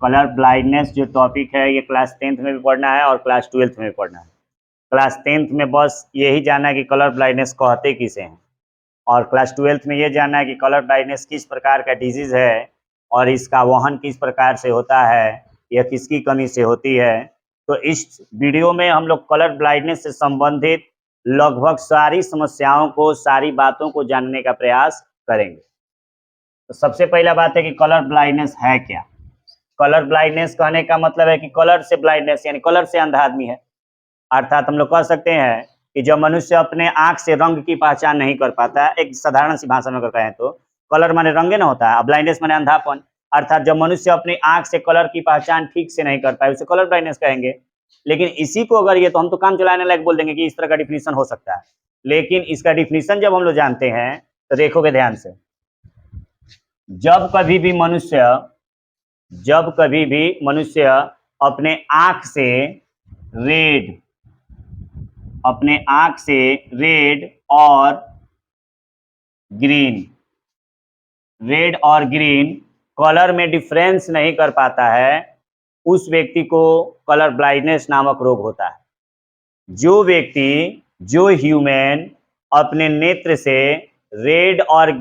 Colour blindness जो topic है ये क्लास 10th में भी पढ़ना है और क्लास 12th में भी पढ़ना है। क्लास 10th में बस यही जानना है कि कलर ब्लाइंडनेस कहते किसे हैं, और क्लास 12th में ये जानना है कि कलर ब्लाइंडनेस किस प्रकार का डिजीज़ है और इसका वहन किस प्रकार से होता है, यह किसकी कमी से होती है। तो इस वीडियो में हम लोग कलर ब्लाइंडनेस से संबंधित लगभग सारी समस्याओं को, सारी बातों को जानने का प्रयास करेंगे। तो सबसे पहला बात है कि कलर ब्लाइंडनेस है क्या। कलर ब्लाइंडनेस कहने का मतलब है कि कलर से ब्लाइंडनेस यानी कलर से अंधा आदमी है। अर्थात हम लोग कह सकते हैं कि जब मनुष्य अपने आंख से रंग की पहचान नहीं कर पाता, एक साधारण सी भाषा में अगर कहें तो कलर माने रंगे ना होता है, ब्लाइंडनेस माने अंधापन। अर्थात जब मनुष्य अपनी आंख से कलर की पहचान ठीक से नहीं कर पाए उसे कलर ब्लाइंडनेस कहेंगे। लेकिन इसी को अगर ये तो हम तो काम चलाने लायक बोल देंगे कि इस तरह का डिफिनीशन हो सकता है, लेकिन इसका डिफिनीशन जब हम लोग जानते हैं तो देखोगे ध्यान से, जब कभी भी मनुष्य अपने आंख से रेड और ग्रीन कलर में डिफरेंस नहीं कर पाता है, उस व्यक्ति को कलर ब्लाइंडनेस नामक रोग होता है। जो ह्यूमन अपने नेत्र से रेड और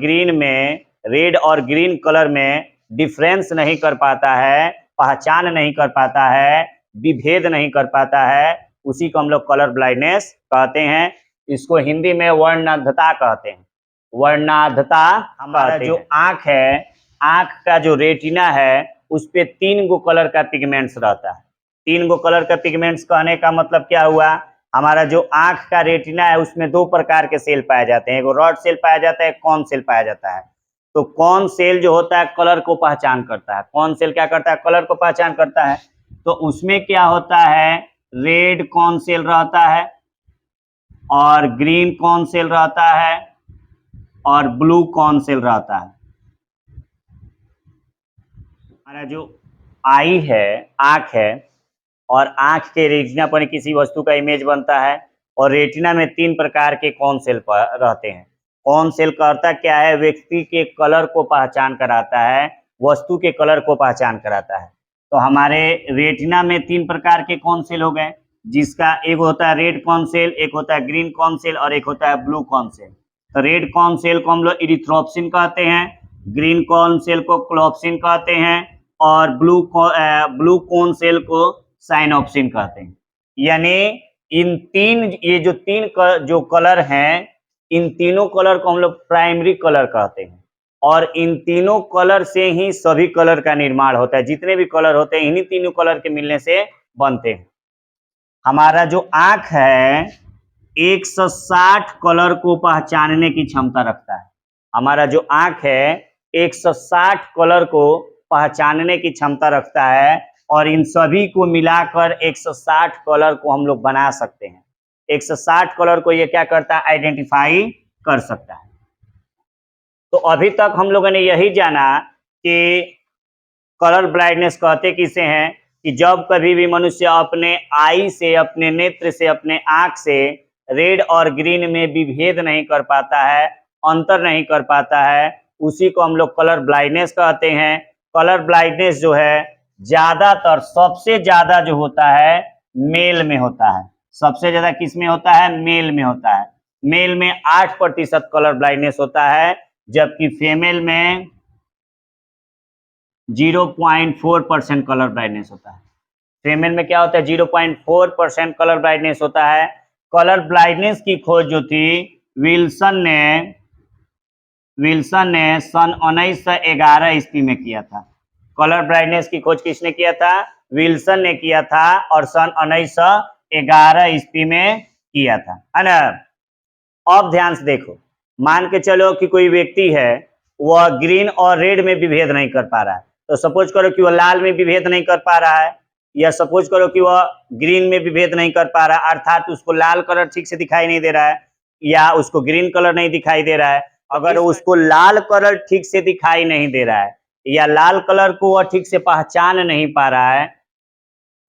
ग्रीन कलर में डिफरेंस नहीं कर पाता है, पहचान नहीं कर पाता है, विभेद नहीं कर पाता है, उसी को हम लोग कलर ब्लाइंडनेस कहते हैं। इसको हिंदी में वर्णांधता कहते हैं। वर्णांधता हमारा जो आंख है, आंख का जो रेटिना है उस पे 3 गो कलर का पिगमेंट्स रहता है। 3 गो कलर का पिगमेंट्स कहने का मतलब क्या हुआ, हमारा जो आंख का रेटिना है उसमें 2 प्रकार के सेल पाए जाते हैं, एक रॉड सेल पाया जाता है, एक कॉन सेल पाया जाता है। तो कॉन सेल जो होता है कलर को पहचान करता है। कॉन सेल क्या करता है, कलर को पहचान करता है। तो उसमें क्या होता है, रेड कॉन सेल रहता है और ग्रीन कॉन सेल रहता है और ब्लू कॉन सेल रहता है। हमारा जो आई है, आंख है, और आंख के रेटिना पर किसी वस्तु का इमेज बनता है, और रेटिना में 3 प्रकार के कॉन सेल रहते हैं। कॉन सेल करता क्या है, व्यक्ति के कलर को पहचान कराता है, वस्तु के कलर को पहचान कराता है। तो हमारे रेटिना में 3 प्रकार के कॉन सेल हो गए, जिसका एक होता है रेड कॉन सेल, एक होता है ग्रीन कॉन सेल और एक होता है ब्लू कॉन सेल। तो रेड कॉन सेल को हम लोग इरिथ्रोप्सिन कहते हैं, ग्रीन कॉन सेल को क्लोप्सिन कहते हैं और ब्लू कॉन सेल को साइनोप्सिन कहते हैं। यानी ये जो 3 जो कलर हैं, इन तीनों कलर को हम लोग प्राइमरी कलर कहते हैं, और इन तीनों कलर से ही सभी कलर का निर्माण होता है। जितने भी कलर होते हैं इन्हीं तीनों कलर के मिलने से बनते हैं। हमारा जो आंख है 160 कलर को पहचानने की क्षमता रखता है। हमारा जो आंख है 160 कलर को पहचानने की क्षमता रखता है, और इन सभी को मिलाकर 160 कलर को हम लोग बना सकते हैं। 160 कलर को ये क्या करता है, आइडेंटिफाई कर सकता है। तो अभी तक हम लोगों ने यही जाना कि कलर ब्लाइंडनेस कहते किसे हैं, कि जब कभी भी मनुष्य अपने आई से, अपने नेत्र से, अपने आंख से रेड और ग्रीन में विभेद नहीं कर पाता है, अंतर नहीं कर पाता है, उसी को हम लोग कलर ब्लाइंडनेस कहते हैं। कलर ब्लाइंडनेस जो है ज्यादातर, सबसे ज्यादा जो होता है मेल में होता है। सबसे ज्यादा किस में होता है, मेल में होता है। मेल में 8% कलर ब्लाइंडनेस होता है, जबकि फीमेल में 0.4% कलर ब्लाइंडनेस होता है। फीमेल में क्या होता है, 0.4% कलर ब्लाइंडनेस होता है। कलर ब्लाइंडनेस की खोज जो थी विल्सन ने सन 1911 ईस्वी में किया था। कलर ब्लाइंडनेस की खोज किसने किया था, विल्सन ने किया था, और सन 1911 ईस्वी में किया था, है ना। अब ध्यान से देखो, मान के चलो कि कोई व्यक्ति है, वह ग्रीन और रेड में विभेद नहीं कर पा रहा है। तो सपोज करो कि वह लाल में विभेद नहीं कर पा रहा है, या सपोज करो कि वह ग्रीन में विभेद नहीं कर पा रहा है, अर्थात उसको लाल कलर ठीक से दिखाई नहीं दे रहा है, या उसको ग्रीन कलर नहीं दिखाई दे रहा है। अगर उसको लाल कलर ठीक से दिखाई नहीं दे रहा है, या लाल कलर को वह ठीक से पहचान नहीं पा रहा है,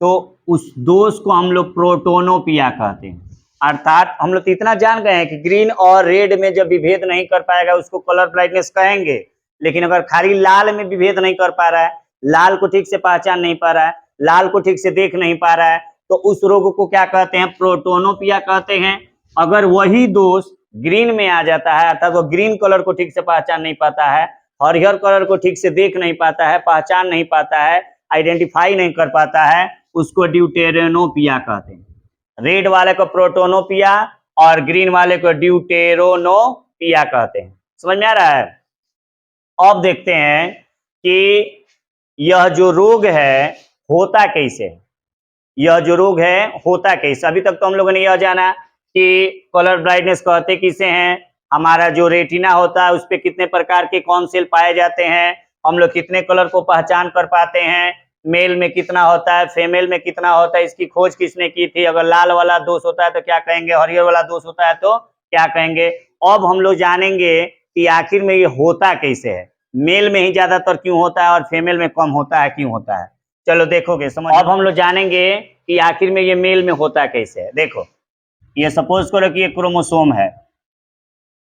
तो उस दोष को हम लोग प्रोटोनोपिया कहते हैं। अर्थात हम लोग तो इतना जान गए हैं कि ग्रीन और रेड में जब विभेद नहीं कर पाएगा उसको कलर ब्लाइंडनेस कहेंगे, लेकिन अगर खाली लाल में विभेद नहीं कर पा रहा है, लाल को ठीक से पहचान नहीं पा रहा है, लाल को ठीक से देख नहीं पा रहा है, तो उस रोग को क्या कहते हैं? प्रोटोनोपिया कहते हैं। अगर वही दोष ग्रीन में आ जाता है, अर्थात वो ग्रीन कलर को ठीक से पहचान नहीं पाता है, हरिहर कलर को ठीक से देख नहीं पाता है, पहचान नहीं पाता है, आइडेंटिफाई नहीं कर पाता है, उसको ड्यूटेरोनोपिया कहते हैं। रेड वाले को प्रोटोनोपिया और ग्रीन वाले को ड्यूटेरोनोपिया कहते हैं। समझ में आ रहा है? अब देखते हैं कि यह जो रोग है होता कैसे है। यह जो रोग है होता कैसे? अभी तक तो हम लोगों ने यह जाना कि कलर ब्राइटनेस कहते किसे हैं, हमारा जो रेटिना होता है उस पे कितने प्रकार के कौन सेल पाए जाते हैं, हम लोग कितने कलर को पहचान कर पाते हैं, मेल में कितना होता है, फीमेल में कितना होता है, इसकी खोज किसने की थी, अगर लाल वाला दोष होता है तो क्या कहेंगे, हरियर वाला दोष होता है तो क्या कहेंगे। अब हम लोग जानेंगे कि आखिर में ये होता कैसे है, मेल में ही ज्यादातर क्यों होता है और फीमेल में कम होता है, क्यों होता है। चलो देखोगे समझ। अब हम लोग जानेंगे कि आखिर में ये मेल में होता कैसे है। देखो, ये सपोज करो कि ये क्रोमोसोम है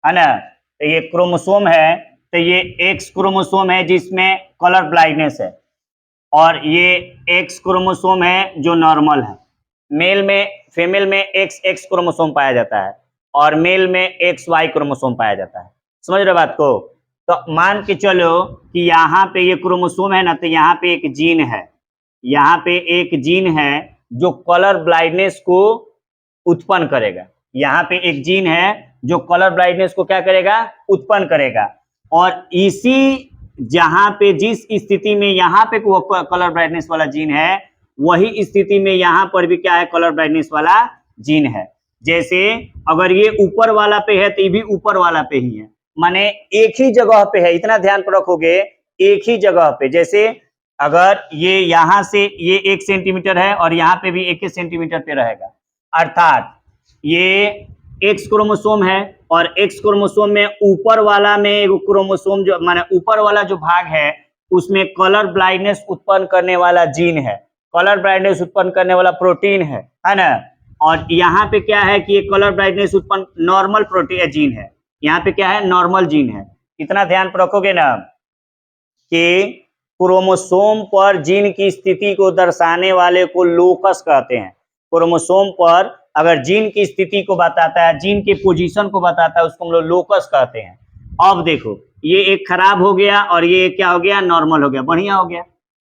ना, तो ये क्रोमोसोम है, तो ये एक्स क्रोमोसोम है जिसमें कलर ब्लाइंडनेस है, और ये एक्स क्रोमोसोम है जो नॉर्मल है। मेल में फीमेल में एक्स एक्स क्रोमोसोम पाया जाता है और मेल में एक्स वाई क्रोमोसोम पाया जाता है। समझ रहे बात को? तो मान के चलो कि यहाँ पे ये क्रोमोसोम है ना, तो यहाँ पे एक जीन है, यहाँ पे एक जीन है जो कलर ब्लाइंडनेस को उत्पन्न करेगा। यहाँ पे एक जीन है जो कलर ब्लाइंडनेस को क्या करेगा? उत्पन्न करेगा। और इसी जहां पे जिस स्थिति में यहाँ पे वो कलर ब्राइटनेस वाला जीन है, वही स्थिति में यहाँ पर भी क्या है? कलर ब्राइटनेस वाला जीन है। जैसे अगर ये ऊपर वाला पे है तो ये भी ऊपर वाला पे ही है, माने एक ही जगह पे है। इतना ध्यान पर रखोगे, एक ही जगह पे। जैसे अगर ये यहाँ से ये 1 सेंटीमीटर है और यहाँ पे भी 1 सेंटीमीटर पे रहेगा, अर्थात ये एक्स क्रोमोसोम है और एक्स क्रोमोसोम में ऊपर वाला में एक क्रोमोसोम जो माने ऊपर वाला जो भाग है उसमें कलर ब्लाइंडनेस उत्पन्न करने वाला जीन है, कलर ब्लाइंडनेस उत्पन्न करने वाला प्रोटीन है ना। और यहाँ पे क्या है कि ये कलर ब्लाइंडनेस उत्पन्न नॉर्मल प्रोटीन जीन है, यहाँ पे क्या है? नॉर्मल जीन है। इतना ध्यान पर रखोगे ना कि क्रोमोसोम पर जीन की स्थिति को दर्शाने वाले को लोकस कहते हैं। क्रोमोसोम पर अगर जीन की स्थिति को बताता है, जीन के पोजीशन को बताता है, उसको हम लोग लोकस कहते हैं। अब देखो, ये एक खराब हो गया और ये क्या हो गया? नॉर्मल हो गया, बढ़िया हो गया।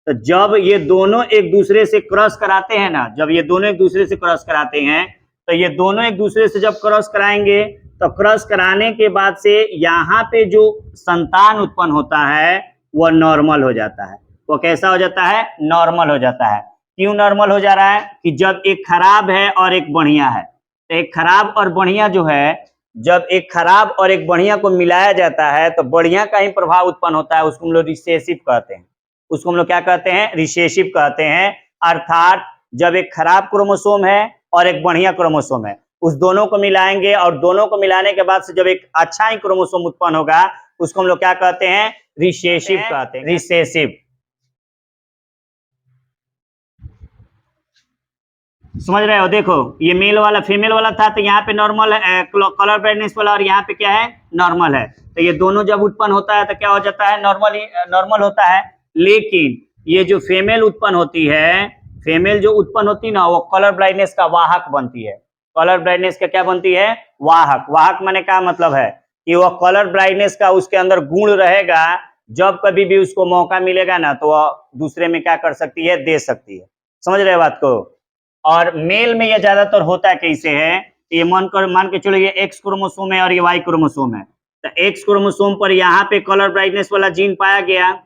तो जब ये दोनों एक दूसरे से क्रॉस कराते हैं ना, जब ये दोनों एक दूसरे से क्रॉस कराते हैं, तो ये दोनों एक दूसरे से जब क्रॉस कराएंगे तो क्रॉस कराने के बाद से यहाँ पे जो संतान उत्पन्न होता है वह नॉर्मल हो जाता है। वो कैसा हो जाता है? नॉर्मल हो जाता है। क्यों नॉर्मल हो जा रहा है? कि जब एक खराब है और एक बढ़िया है, तो एक खराब और बढ़िया जो है, जब एक खराब और एक बढ़िया को मिलाया जाता है तो बढ़िया का ही प्रभाव उत्पन्न होता है। उसको हम लोग रिसेसिव कहते हैं। उसको हम लोग क्या कहते हैं? रिसेसिव कहते हैं। अर्थात जब एक खराब क्रोमोसोम है और एक बढ़िया क्रोमोसोम है, उस दोनों को मिलाएंगे और दोनों को मिलाने के बाद से जब एक अच्छा ही क्रोमोसोम उत्पन्न होगा, उसको हम लोग क्या कहते हैं? रिसेसिव कहते हैं। रिसेसिव, समझ रहे हो? देखो, ये मेल वाला फीमेल वाला था तो यहाँ पे नॉर्मल है कलर ब्राइटनेस वाला, और यहाँ पे क्या है? नॉर्मल है। तो ये दोनों जब उत्पन्न होता है तो क्या हो जाता है? नॉर्मल होता है। लेकिन ये जो फीमेल उत्पन्न होती है, फीमेल जो उत्पन्न होती है ना, वो कलर ब्राइटनेस का वाहक बनती है। कलर ब्राइटनेस का क्या बनती है? वाहक। वाहक माने क्या मतलब है? कि वह कलर ब्राइटनेस का उसके अंदर गुण रहेगा, जब कभी भी उसको मौका मिलेगा ना तो वह दूसरे में क्या कर सकती है? दे सकती है। समझ रहे बात को? और मेल में यह ज्यादातर होता कैसे है? ये मान के चलो ये एक्स क्रोमोसोम है और ये वाई क्रोमोसोम है, तो एक्स क्रोमोसोम पर यहाँ पे कलर ब्राइटनेस वाला जीन पाया गया,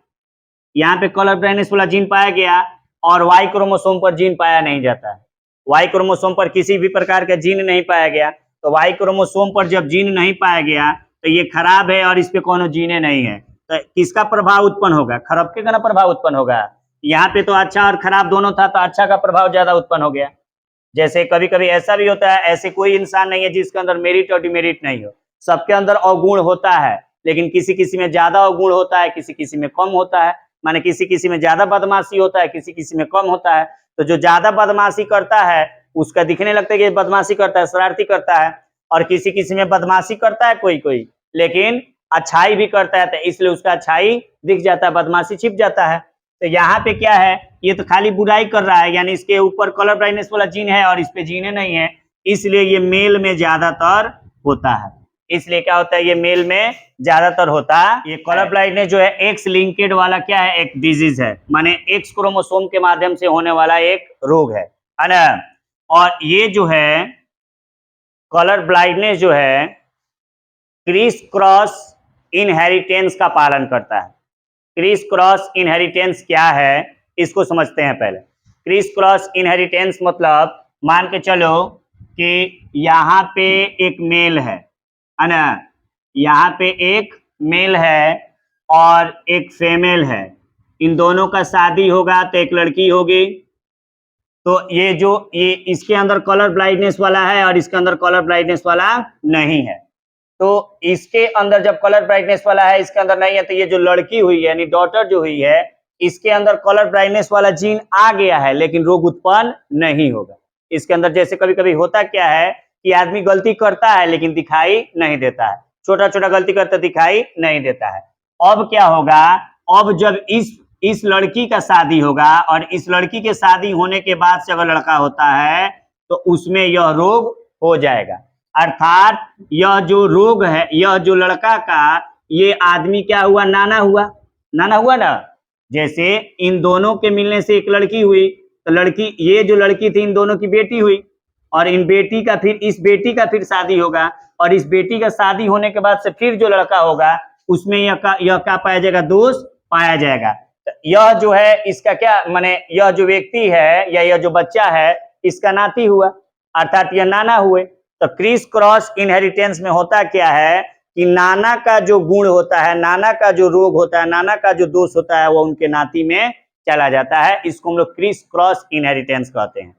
यहाँ पे कलर ब्राइटनेस वाला जीन पाया गया, और वाई क्रोमोसोम पर जीन पाया नहीं जाता है। वाई क्रोमोसोम पर किसी भी प्रकार का जीन नहीं पाया गया। तो वाई क्रोमोसोम पर जब जीन नहीं पाया गया तो ये खराब है और इस पे कोनो जीने नहीं है, तो किसका प्रभाव उत्पन्न होगा? खराब के ना प्रभाव उत्पन्न होगा। यहाँ पे तो अच्छा और खराब दोनों था, तो अच्छा का प्रभाव ज्यादा उत्पन्न हो गया। जैसे कभी कभी ऐसा भी होता है, ऐसे कोई इंसान नहीं है जिसके अंदर मेरिट और डिमेरिट नहीं हो, सबके अंदर अवगुण होता है, लेकिन किसी किसी में ज्यादा अवगुण होता है, किसी किसी में कम होता है। माने किसी किसी में ज्यादा बदमाशी होता है, किसी किसी में कम होता है। तो जो ज्यादा बदमाशी करता है उसका दिखने लगता है कि बदमाशी करता है, शरारती करता है, और किसी किसी में बदमाशी करता है कोई कोई, लेकिन अच्छाई भी करता है, तो इसलिए उसका अच्छाई दिख जाता है, बदमाशी छिप जाता है। तो यहाँ पे क्या है, ये तो खाली बुराई कर रहा है, यानी इसके ऊपर कलर ब्राइटनेस वाला जीन है और इस पे जीने नहीं है, इसलिए ये मेल में ज्यादातर होता है। इसलिए क्या होता है, ये मेल में ज्यादातर होता है। ये कलर ब्लाइंडनेस जो है एक्स लिंकेड वाला क्या है, एक डिजीज है, माने एक्स क्रोमोसोम के माध्यम से होने वाला एक रोग है ना। और ये जो है कलर ब्लाइंडनेस जो है क्रिस क्रॉस इनहेरिटेंस का पालन करता है। क्रिस क्रॉस इनहेरिटेंस क्या है इसको समझते हैं पहले। क्रिस क्रॉस इनहेरिटेंस मतलब मान के चलो कि यहाँ पे एक मेल है ना, यहाँ पे एक मेल है और एक फीमेल है, इन दोनों का शादी होगा तो एक लड़की होगी। तो ये इसके अंदर कलर ब्लाइंडनेस वाला है और इसके अंदर कलर ब्लाइंडनेस वाला नहीं है। तो इसके अंदर जब कलर ब्राइटनेस वाला है, इसके अंदर नहीं है, तो ये जो लड़की हुई है यानी डॉटर जो हुई है, इसके अंदर कलर ब्राइटनेस वाला जीन आ गया है लेकिन रोग उत्पन्न नहीं होगा इसके अंदर। जैसे कभी कभी होता क्या है कि आदमी गलती करता है लेकिन दिखाई नहीं देता है, छोटा छोटा गलती करता दिखाई नहीं देता है। अब क्या होगा, अब जब इस लड़की का शादी होगा और इस लड़की के शादी होने के बाद से अगर लड़का होता है तो उसमें यह रोग हो जाएगा। अर्थात यह जो रोग है, यह जो लड़का का ये आदमी क्या हुआ, नाना हुआ, नाना हुआ ना। जैसे इन दोनों के मिलने से एक लड़की हुई, तो लड़की, ये जो लड़की थी इन दोनों की बेटी हुई और इन बेटी का फिर इस बेटी का फिर शादी होगा और इस बेटी का शादी होने के बाद से फिर जो लड़का होगा उसमें यह क्या पाया जाएगा, दोष पाया जाएगा। तो यह जो है इसका क्या माने, यह जो व्यक्ति है या यह जो बच्चा है इसका नाती हुआ, अर्थात यह नाना हुए। तो क्रिस क्रॉस इनहेरिटेंस में होता क्या है कि नाना का जो गुण होता है, नाना का जो रोग होता है, नाना का जो दोष होता है वो उनके नाती में चला जाता है। इसको हम लोग क्रिस क्रॉस इनहेरिटेंस कहते हैं।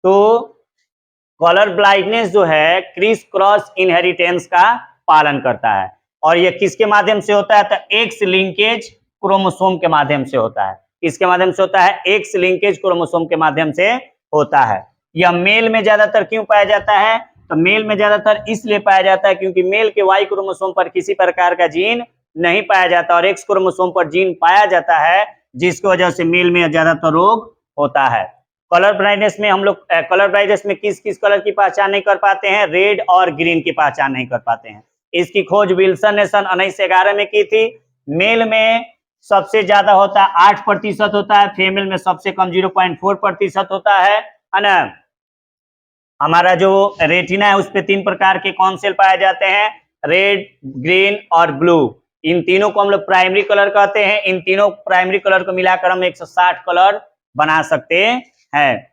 तो कलर ब्लाइंडनेस जो है क्रिस क्रॉस इनहेरिटेंस का पालन करता है और यह किसके माध्यम से होता है, तो एक्स लिंकेज क्रोमोसोम के माध्यम से होता है। इसके माध्यम से होता है, एक्स लिंकेज क्रोमोसोम के माध्यम से होता है। यह मेल में ज्यादातर क्यों पाया जाता है, तो मेल में ज्यादातर इसलिए पाया जाता है क्योंकि मेल के वाई क्रोमोसोम पर किसी प्रकार का जीन नहीं पाया जाता और एक्स क्रोमोसोम पर जीन पाया जाता है, जिसकी वजह से मेल में ज्यादातर रोग होता है। कलर ब्लाइंडनेस में हम लोग कलर ब्लाइंडनेस में किस किस कलर की पहचान नहीं कर पाते हैं, रेड और ग्रीन की पहचान नहीं कर पाते हैं। इसकी खोज विल्सन ने सन 1911 में की थी। मेल में सबसे ज्यादा होता है 8% होता है, फीमेल में सबसे कम 0.4% होता है ना। हमारा जो रेटिना है उस पे 3 प्रकार के कौन सेल पाए जाते हैं, रेड, ग्रीन और ब्लू। इन तीनों को हम लोग प्राइमरी कलर कहते हैं। इन तीनों प्राइमरी कलर को मिलाकर हम 160 कलर बना सकते हैं।